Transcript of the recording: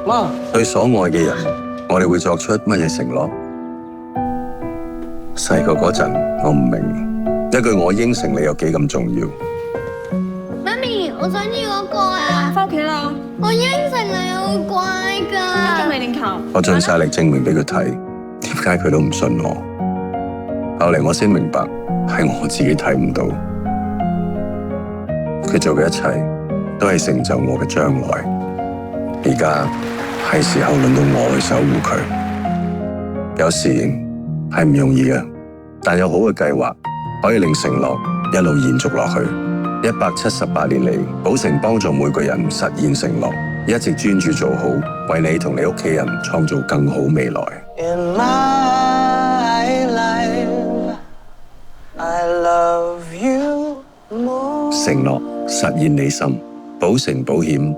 媽，對所愛嘅人，我哋會作出乜嘢承諾？細個嗰陣，我唔明一句我應承你有幾咁重要。媽咪，我想要嗰個啊！翻屋企啦！我應承你好乖㗎。仲未練球？我盡晒力證明俾佢睇，點解佢都唔信我？後嚟我先明白，係我自己睇唔到。佢做嘅一切都係成就我嘅將來。而家係時候輪到我去守護佢。有時係唔容易嘅，但有好嘅計劃可以令承諾一路延續落去。178年嚟，寶城幫助每個人實現承諾，一直專注做好，為你同你屋企人創造更好未來。In my life, I love you more. 承諾實現你心，寶城保險